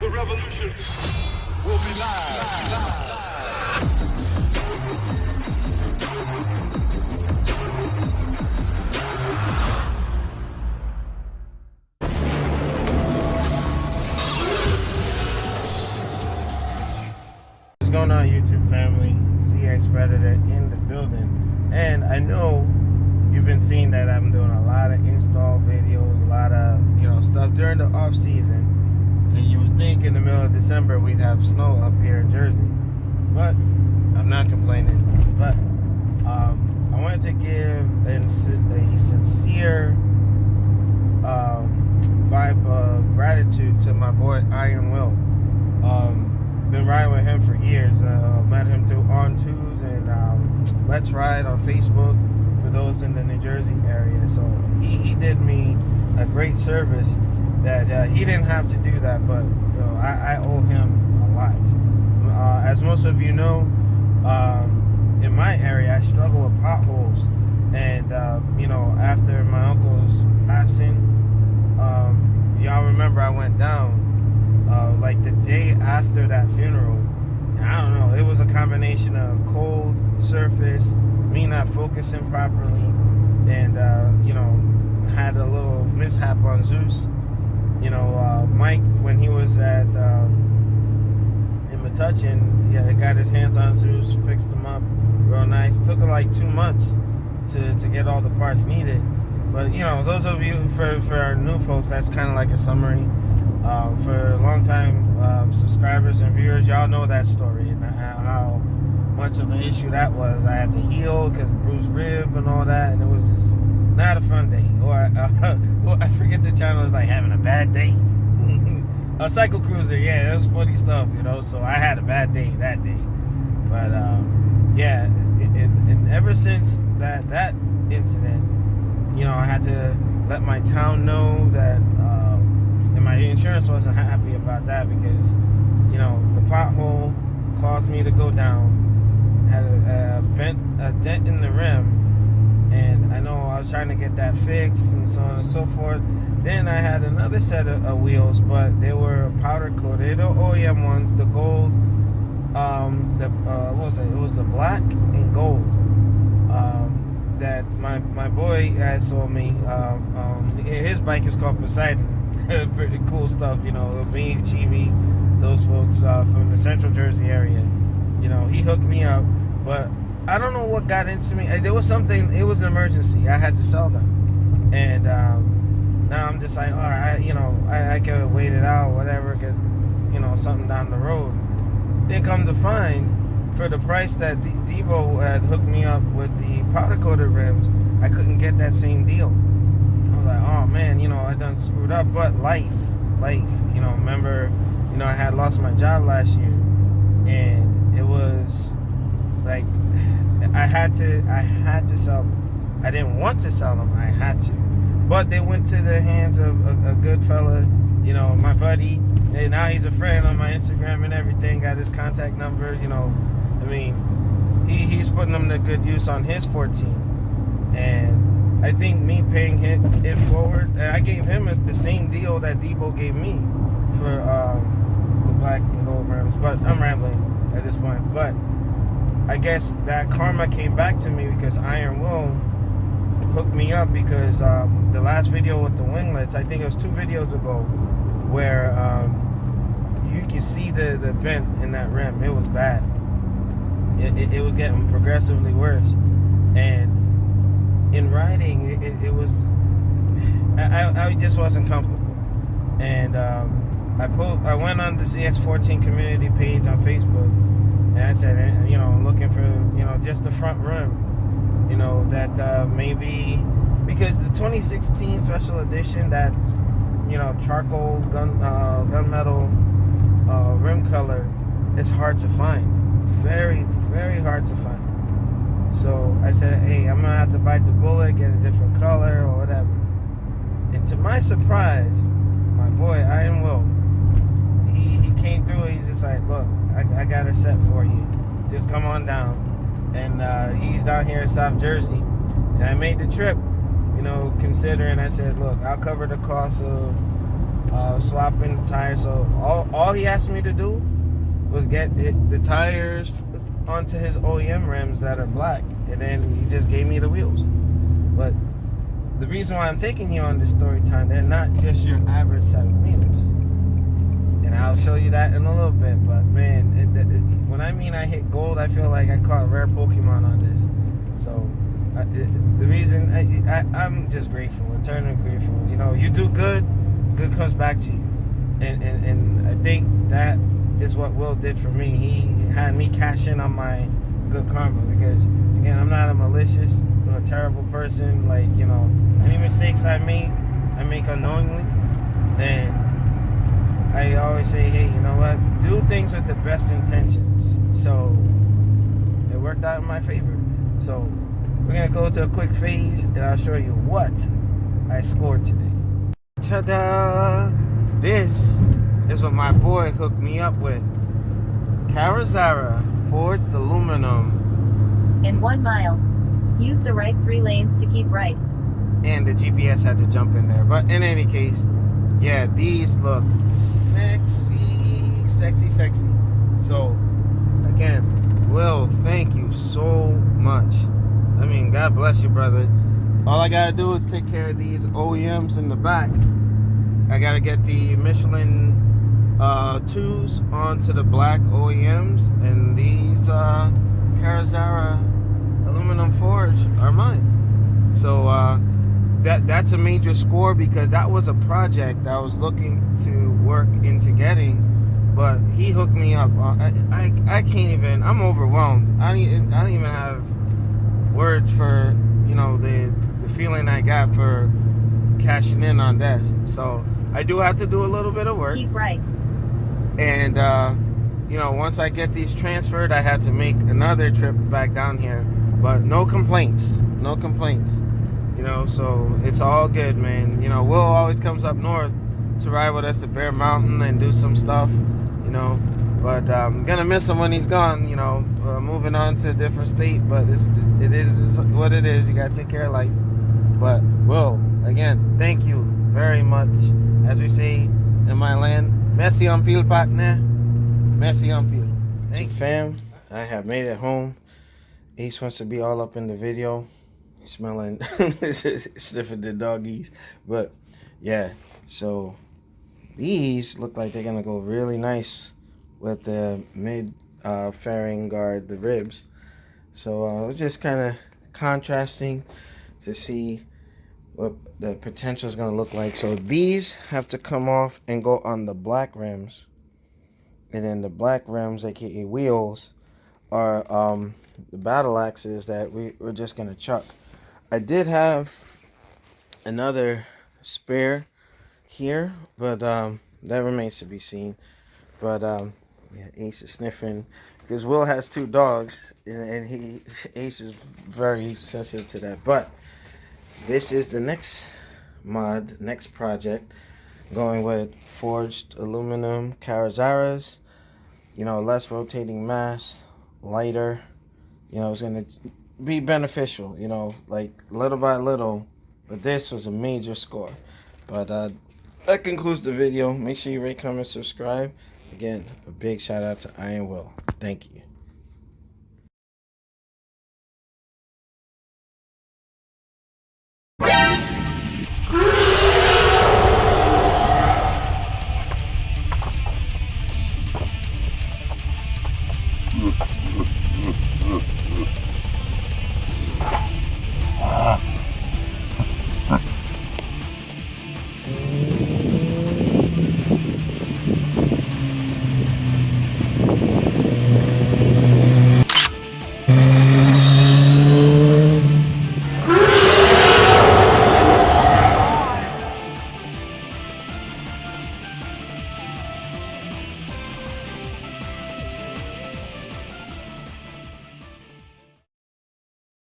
The revolution will be live. What's going on, YouTube family? ZX Predator in the building, and I know you've been seeing that I'm doing a lot of install videos, a lot of stuff during the off season. And you would think in the middle of December we'd have snow up here in Jersey, but I'm not complaining. But I wanted to give a sincere vibe of gratitude to my boy Iron Will. Been riding with him for years. Met him through On Twos and Let's Ride on Facebook for those in the New Jersey area. So he did me a great service that he didn't have to do that, but I owe him a lot. As most of you know, in my area I struggle with potholes, and after my uncle's passing, y'all remember I went down like the day after that funeral, and I don't know, it was a combination of cold surface, me not focusing properly, and had a little mishap on Zeus. Mike, when he was at in Metuchen, got his hands on Zeus, fixed him up real nice. Took like 2 months to get all the parts needed. But those of you, for our new folks, that's kind of like a summary. For long time subscribers and viewers, y'all know that story and how much of an issue that was. I had to heal because bruised rib and all that, and it was just not a fun day. Or well, I forget the channel is like having a bad day. A Cycle Cruiser, yeah, it was funny stuff, So I had a bad day that day. But and ever since that incident, I had to let my town know that, and my insurance wasn't happy about that because, the pothole caused me to go down, had a dent in the rim. And I know I was trying to get that fixed and so on and so forth. Then I had another set of wheels, but they were powder coated, the OEM ones, the gold. What was it? It was the black and gold that my boy had sold me. His bike is called Poseidon. Pretty cool stuff, me, Chibi, those folks from the Central Jersey area. He hooked me up, but I don't know what got into me. There was something. It was an emergency. I had to sell them, and now I'm just like, all right, I could wait it out, whatever, get something down the road. Then come to find, for the price that Debo had hooked me up with the powder coated rims, I couldn't get that same deal. I was like, oh man, I done screwed up. But life, remember, I had lost my job last year, and it was like I had to sell them. I didn't want to sell them. I had to, but they went to the hands of a good fella, my buddy, and now he's a friend on my Instagram and everything. Got his contact number. He's putting them to good use on his 14, and I think me paying it forward. And I gave him the same deal that Debo gave me for the black and gold rims. But I'm rambling at this point. But I guess that karma came back to me because Iron Will hooked me up because the last video with the winglets, I think it was 2 videos ago, where you can see the bent in that rim. It was bad. It was getting progressively worse. And in riding, it was, I just wasn't comfortable. And I went on the ZX14 community page on Facebook, and I said, looking for, just the front rim, that maybe, because the 2016 special edition, that, charcoal gunmetal rim color is hard to find. Very, very hard to find. So I said, hey, I'm going to have to bite the bullet, get a different color or whatever. And to my surprise, my boy, Iron Will, he came through. He's just like, look, I got a set for you. Just come on down. And he's down here in South Jersey. And I made the trip, considering, I said, look, I'll cover the cost of swapping the tires. So all he asked me to do was get the tires onto his OEM rims that are black, and then he just gave me the wheels. But the reason why I'm taking you on this story time, they're not just your average set of wheels, and I'll show you that in a little bit. But man, when I mean I hit gold, I feel like I caught a rare Pokemon on this. So the reason I'm just grateful, eternally grateful. You know, you do good comes back to you, and I think that is what Will did for me. He had me cash in on my good karma, because again, I'm not a malicious or a terrible person. Like, you know, any mistakes I make unknowingly, and I always say, hey, you know what, do things with the best intentions. So it worked out in my favor. So we're gonna go to a quick phase, and I'll show you what I scored today. Ta-da! This is what my boy hooked me up with. Carrozzeria forged aluminum. In 1 mile, use the right 3 lanes to keep right. And the GPS had to jump in there. But in any case, yeah, these look sexy. So, again, Will, thank you so much. I mean, God bless you, brother. All I gotta do is take care of these OEMs in the back. I gotta get the Michelin 2s onto the black OEMs, and these Carrozzeria aluminum forge are mine. So that's a major score, because that was a project I was looking to work into getting, but he hooked me up. I can't even. I'm overwhelmed. I don't even have words for, you know, the feeling I got for cashing in on that. So I do have to do a little bit of work. Keep right. And you know, once I get these transferred, I had to make another trip back down here. But no complaints. You know, so it's all good, man. You know, Will always comes up north to ride with us to Bear Mountain and do some stuff, you know. But I'm gonna miss him when he's gone, you know, moving on to a different state. But it is what it is. You gotta take care of life. But Will, again, thank you very much. As we say in my land, merci en pile, partner. Merci en pile. Thank you, fam. I have made it home. Ace wants to be all up in the video, smelling, sniffing the doggies. But yeah, so these look like they're gonna go really nice with the mid fairing guard, the ribs. So we're just kind of contrasting to see what the potential is going to look like. So these have to come off and go on the black rims, and then the black rims, aka wheels, are the battle axes that we're just going to chuck. I did have another spare here, but that remains to be seen. But yeah, Ace is sniffing because Will has 2 dogs, and Ace is very sensitive to that. But this is the next project, going with forged aluminum Carrozzerias. You know, less rotating mass, lighter. You know, it's gonna be beneficial. You know, like little by little. But this was a major score. But that concludes the video. Make sure you rate, comment, subscribe. Again, a big shout out to Iron Will. Thank you.